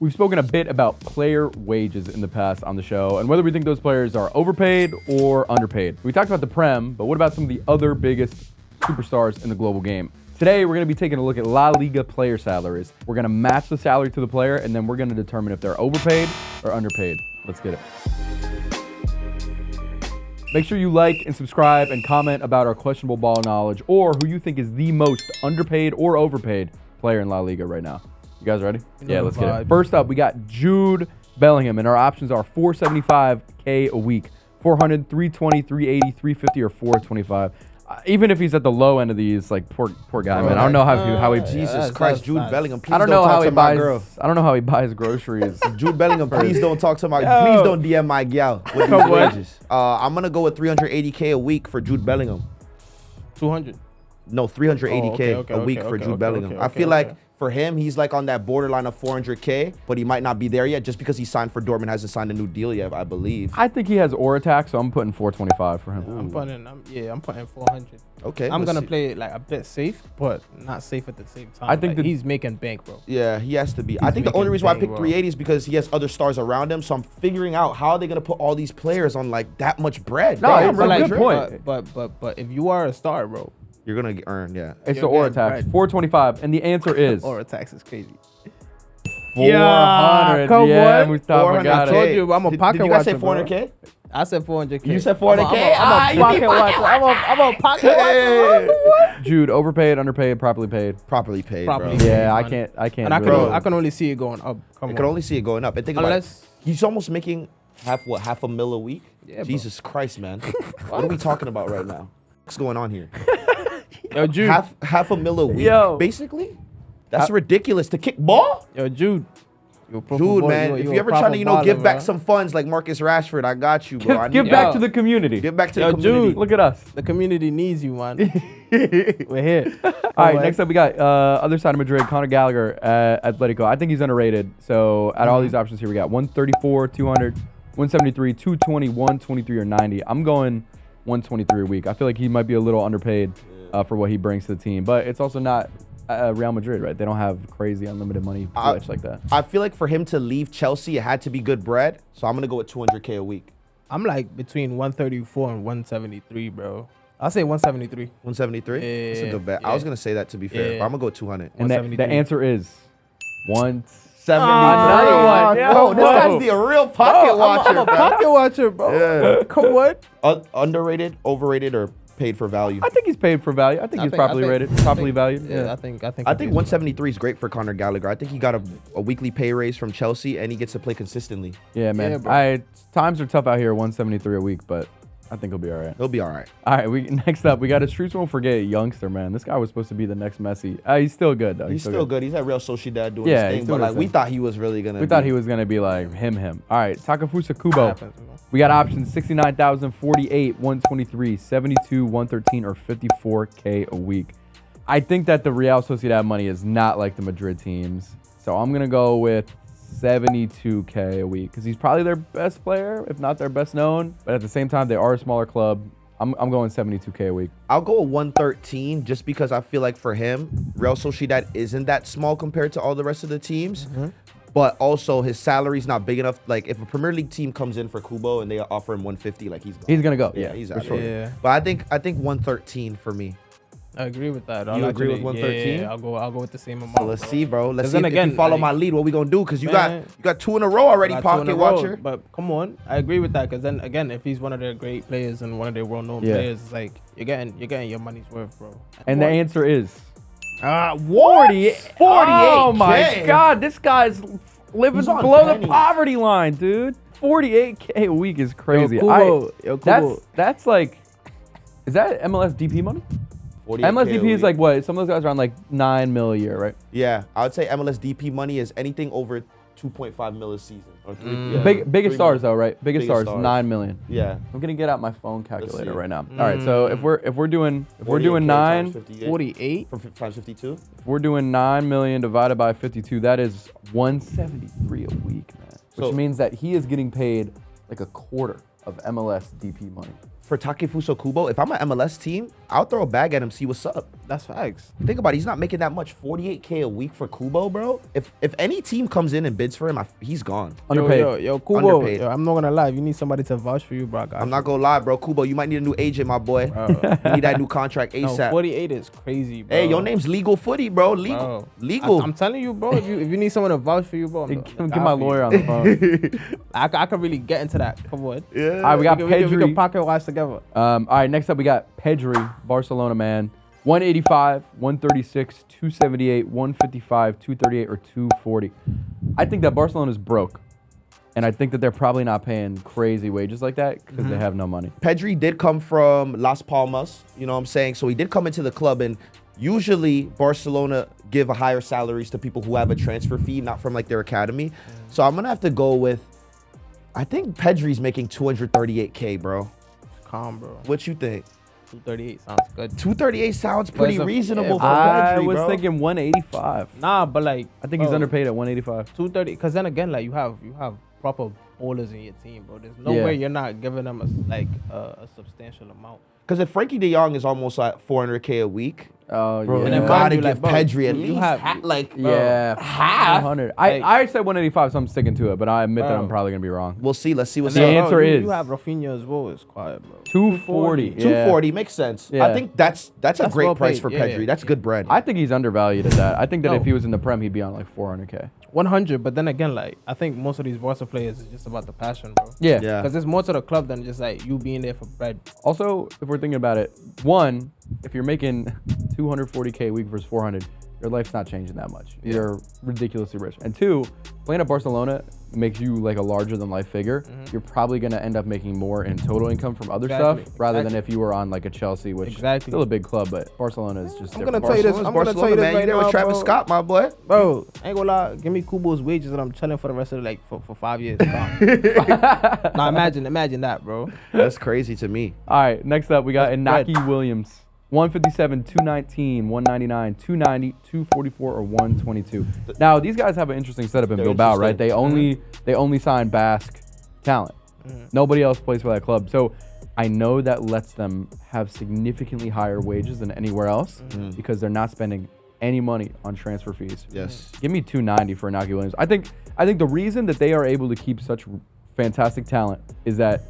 We've spoken a bit about player wages in the past on the show and whether we think those players are overpaid or underpaid. We talked about the Prem, but what about some of the other biggest superstars in the global game? Today, we're going to be taking a look at La Liga player salaries. We're going to match the salary to the player, and then we're going to determine if they're overpaid or underpaid. Let's get it. Make sure you like and subscribe and comment about our questionable ball knowledge or who you think is the most underpaid or overpaid player in La Liga right now. You guys ready? Yeah, let's get it. First up, we got Jude Bellingham, and our options are $475K a week, 400, 320, 380, 350, or 425. Even if he's at the low end of these, like poor guy, man. I don't know how he Jesus Christ, Jude Bellingham. Please I don't know talk how he to my buys. girl. I don't know how he buys groceries. Jude Bellingham, please don't talk to my. Please don't DM my gal with these wages. I'm gonna go with 380K a week for Jude Bellingham. 200. No, 380K a week for Jude Bellingham. I feel like for him, he's like on that borderline of 400K, but he might not be there yet just because he signed for Dortmund, hasn't signed a new deal yet, I believe. I think he has aura attack, so I'm putting 425 for him. I'm putting 400. Okay. I'm gonna play it like a bit safe, but not safe at the same time. I think like, he's making bank, bro. Yeah, he has to be. I think the only reason why I picked 380 is because he has other stars around him, so I'm figuring out how are they gonna put all these players on like that much bread. No, Damn, it's a good point. But if you are a star, bro, you're gonna earn, yeah. It's the aura tax, 425, and the answer is aura tax is crazy. 400. Come on. We thought we got I told it. you, I'm a pocket Did you guys say watcher, 400K? I said 400K. You said 400K? I'm a pocket watcher. I'm a pocket watcher. Jude, overpaid, underpaid, properly paid. Properly paid, Properly bro. paid. Yeah, I man. can't. And really- I can only see it going up. Come I on. can only see it going up. And think about it. He's almost making half a mil a week? Yeah, Jesus Christ, man. What are we talking about right now? What's going on here? Yo, Jude. Half a mil a week, Yo. basically? That's ridiculous. To kick ball? Yo, Jude. Dude, man, if you're ever trying to, give back some funds like Marcus Rashford, I got you, bro. Give back to the community. Give back to the community. Dude, look at us. The community needs you, man. We're here. All right, next up we got other side of Madrid, Conor Gallagher at Atletico. I think he's underrated. So out of all these options here, we got 134, 200, 173, 220, 123, or 90. I'm going 123 a week. I feel like he might be a little underpaid for what he brings to the team, but it's also not Real Madrid, right? They don't have crazy unlimited money like that. I feel like for him to leave Chelsea, it had to be good bread. So I'm going to go with 200K a week. I'm like between 134 and 173, bro. I'll say 173. 173? Yeah, That's a good bet. yeah. I was going to say that, to be fair, but I'm going to go with 200. And the answer is 173. Another one. Yo, this guy's the real pocket watcher. I'm a pocket watcher, bro. Yeah. Come on. Underrated, overrated, or paid for value? I think he's paid for value. I think he's properly rated, properly valued. Yeah, I think 173 is great for Conor Gallagher. I think he got a weekly pay raise from Chelsea, and he gets to play consistently. Yeah, man. Yeah, bro. Times are tough out here, 173 a week, but I think he'll be all right. He'll be all right. All right, next up, we got a Streets Won't Forget youngster, man. This guy was supposed to be the next Messi. He's still good, though. He's still good. He's at Real Sociedad doing Yeah, his he's thing, doing but his we thing. thought he was really going to We thought he was going to be like him. All right, Takefusa Kubo. We got options 69,000, 48, 123, 72, 113, or 54K a week. I think that the Real Sociedad money is not like the Madrid teams. So I'm going to go with 72K a week because he's probably their best player, if not their best known. But at the same time, they are a smaller club. I'm going 72K a week. I'll go with 113 just because I feel like for him, Real Sociedad isn't that small compared to all the rest of the teams. But also his salary's not big enough. Like if a Premier League team comes in for Kubo and they offer him 150, like he's gonna go. Yeah, he's out. sure. Yeah. But I think 113 for me. I agree with that. You agree with 113? Yeah, I'll go with the same amount. So let's see, bro. Let's see then if again, you follow like, my lead. What we gonna do? Because you man, got 2 in a row already, got 2 in pocket a row, watcher. But come on, I agree with that because then again, if he's one of their great players and one of their well-known players, it's like you're getting your money's worth, bro. And the answer is 40. 48. Oh my God, this guy's living He's on below the pennies. poverty line, dude. 48K a week is crazy. Yo, Kubo. That's like, is that MLS DP money? 48K MLS a DP is week. like what? Some of those guys are around like 9 mil a year, right? Yeah, I would say MLS DP money is anything over 2.5 mil a season. Or Biggest stars though, right? Biggest stars, 9 million. Yeah. I'm gonna get out my phone calculator see. right now. All right, so if we're doing 48. times 52. if we're doing 9 million divided by 52, that is 173 a week, man. Which So- means that he is getting paid like a quarter of MLS DP money. For Takefusa Kubo, if I'm an MLS team, I'll throw a bag at him, see what's up. That's facts. Think about it. He's not making that much. 48K a week for Kubo, bro. If any team comes in and bids for him, he's gone. Underpaid. Yo, Kubo. Underpaid. Yo, I'm not gonna lie. You need somebody to vouch for you, bro. I'm not gonna lie, bro. Kubo, you might need a new agent, my boy. You need that new contract ASAP. No, 48 is crazy, bro. Hey, your name's Legal Footy, bro. Legal. I'm telling you, bro. If you need someone to vouch for you, bro, Get my lawyer on the phone. I can really get into that. Come on. Yeah. All right, we got We Pedri. can pocket watch together. All right, next up we got Pedri, Barcelona man. 185, 136, 278, 155, 238, or 240. I think that Barcelona's broke. And I think that they're probably not paying crazy wages like that because they have no money. Pedri did come from Las Palmas, you know what I'm saying? So he did come into the club, and usually Barcelona give a higher salaries to people who have a transfer fee, not from like their academy. So I'm gonna have to go with, I think Pedri's making 238K, bro. Calm, bro. What you think? 238 sounds good. 238 sounds pretty it's a- reasonable for I Pedri, was bro. thinking 185. Nah, but like I think he's bro, underpaid at 185. 230. Because then again, like you have proper ballers in your team, bro. There's no Yeah. way you're not giving them a substantial amount. Because if Frankie de Jong is almost like 400K a week, Oh, bro, yeah. And you then gotta mind you, give like, bro, Pedri at you least have- Yeah, half. 100. Like- I said 185, so I'm sticking to it, but I admit that Bro. I'm probably going to be wrong. We'll see. Let's see what's The up. answer is- you have Rafinha as well. It's quiet, bro. 240. Yeah. 240 makes sense. Yeah. I think that's a That's great well price paid. for Yeah, Pedri. yeah, That's good bread. I think he's undervalued at that. I think that No. if he was in the Prem, he'd be on like 400K. 100, but then again, like I think most of these Barca players is just about the passion, bro. Yeah. Yeah. Because there's more to the club than just like you being there for bread. Also, if we're thinking about it, one, if you're making 240K a week versus 400, your life's not changing that much. You're ridiculously rich. And two, playing at Barcelona makes you like a larger than life figure. You're probably going to end up making more in total income from other Exactly, stuff rather than exactly. if you were on like a Chelsea, which is still a big club, but Barcelona is just I'm different. gonna tell you this. Barcelona's I'm gonna tell Barcelona, you this man. right You there now, with Travis bro. Scott, my boy. Bro, ain't gonna lie. Give me Kubo's wages and I'm chilling for the rest of the like for 5 years. Now imagine that, bro. That's crazy to me. All right, next up, we got That's Inaki bread. Williams. 157, 219, 199, 290, 244, or 122. Now, these guys have an interesting setup in They're Bilbao, right? interesting. They only sign Basque talent. Nobody else plays for that club. So I know that lets them have significantly higher wages than anywhere else because they're not spending any money on transfer fees. Yes. Give me 290 for Inaki Williams. I think the reason that they are able to keep such fantastic talent is that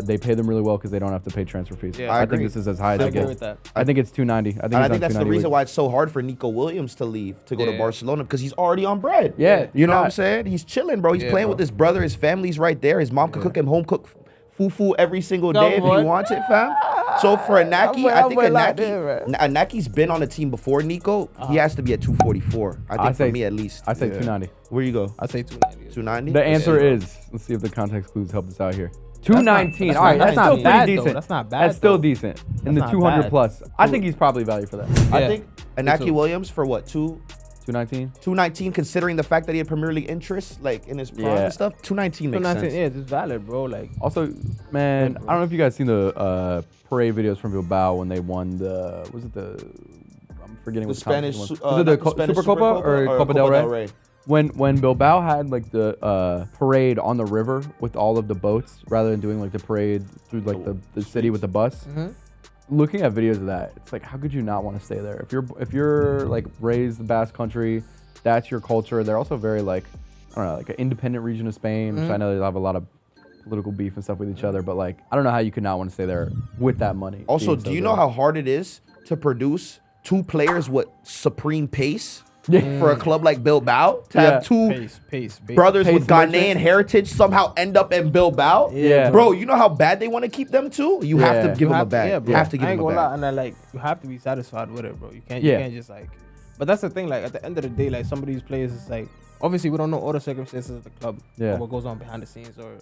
they pay them really well because they don't have to pay transfer fees. Yeah. I I think agree. this is as high as I it agree gets. with that. I think it's 290. I think, And I he's think on that's the 290 reason week. why it's so hard for Nico Williams to leave to go to Yeah. Barcelona because he's already on bread. Yeah, You know what not- I'm saying? He's chilling, bro. He's Yeah, playing bro. with his brother. His family's right there. His mom could cook him home cooked fufu every single Go day if he on. wants it, fam. So for Inaki, I think Inaki. Inaki's been on the team before Nico. He has to be at 244. I think for me at least. I say 290. Where you go? I say 290. 290? The answer Yeah. is, let's see if the context clues help us out here. 219. that's All right, not that's bad, still though. pretty Bad, though. decent. That's not bad, That's still though. decent. In That's the not 200 bad. plus. I think he's probably valued for that. I Yeah. think Inaki too. Williams for what? 219. 219, considering the fact that he had Premier League interest, like in his prime Yeah. and stuff. 219 makes 219, sense. yeah, it's valid, bro. Like Also, man, I don't know if you guys seen the parade videos from Bilbao when they won the, I'm forgetting The what competition Spanish, it was. Was it the not the Spanish Supercopa or Copa del Rey? When Bilbao had like the parade on the river with all of the boats rather than doing like the parade through like the city with the bus. Looking at videos of that, it's like, how could you not want to stay there? If you're like raised in the Basque Country, that's your culture. They're also very like, I don't know, like an independent region of Spain. So I know they have a lot of political beef and stuff with each other, but like, I don't know how you could not want to stay there with that money. Also, being so do you good. know how hard it is to produce two players with supreme pace for a club like Bilbao? To have two pace. brothers Pace with merchant. Ghanaian heritage somehow end up in Bilbao? Yeah. Bro, you know how bad they want to keep them too? You have Yeah. to give them a bag. Yeah, You bro. have to give I ain't them a gonna lie, bag. and then like you have to be satisfied with it, bro. You can't Yeah. just like. But that's the thing. Like at the end of the day, like some of these players is like obviously we don't know all the circumstances of the club, Yeah. or what goes on behind the scenes, or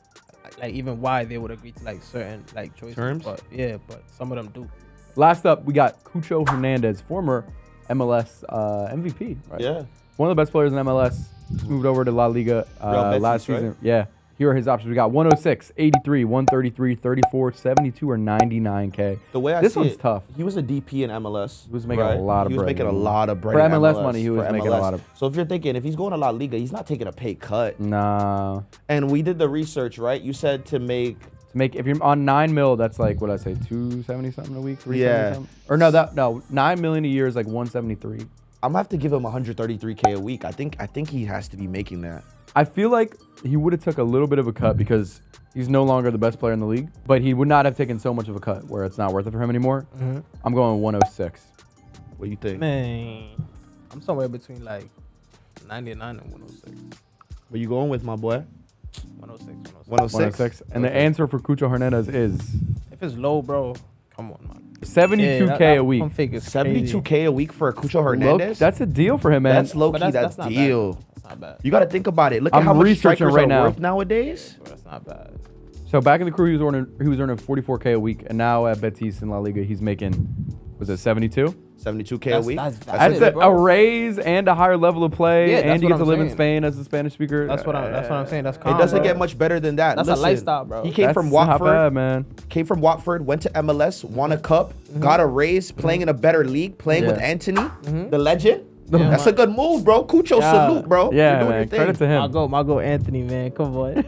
like even why they would agree to like certain like choices. Terms? But yeah, but some of them do. Last up, we got Chucho Hernandez, former MLS MVP, right? Yeah. One of the best players in MLS. Just moved over to La Liga Real Betis, last right? season. Yeah. Here are his options. We got 106, 83, 133, 34, 72, or 99K. The way I This see one's it, tough. He was a DP in MLS. He was making a lot of He was bread, making a man. lot of bread For in MLS MLS money, he was for making a MLS. lot of- So if you're thinking, if he's going to La Liga, he's not taking a pay cut. Nah. And we did the research, right? You said to make To make, if you're on 9 mil, that's like, what did I say, 270 something a week? 370 Yeah. something? Or no, 9 million a year is like 173. I'm gonna have to give him 133K a week. I think he has to be making that. I feel like he would have took a little bit of a cut because he's no longer the best player in the league, but he would not have taken so much of a cut where it's not worth it for him anymore. I'm going 106. What do you think? Man, I'm somewhere between like 99 and 106. Where you going with, my boy? 106. 106. And the answer for Chucho Hernandez is If it's low, bro, come on, man. 72K a week. 72K a week for a Chucho Look, Hernandez? that's a deal for him, man. That's low But key. that's That's not deal. bad. That's not bad. You got to think about it. Look I'm at how much researching strikers right are now. worth nowadays. Bro, that's not bad. So back in the crew, he was earning 44K a week, and now at Betis in La Liga, he's making, was it 72? 72K a week. That's it, a raise and a higher level of play, Yeah, and that's you what get to I'm live in saying. Spain as a Spanish speaker. That's what I'm saying. That's calm, It doesn't bro. get much better than that. That's a lifestyle, bro. He came That's from not Watford. bad, man. Came from Watford, went to MLS, won a cup, got a raise, playing in a better league, playing with Yeah. Anthony, the legend. Yeah, That's man. a good move, bro. Cucho, salute, bro. Yeah, You're doing man. your thing. Credit to him. My go Anthony, man. Come on.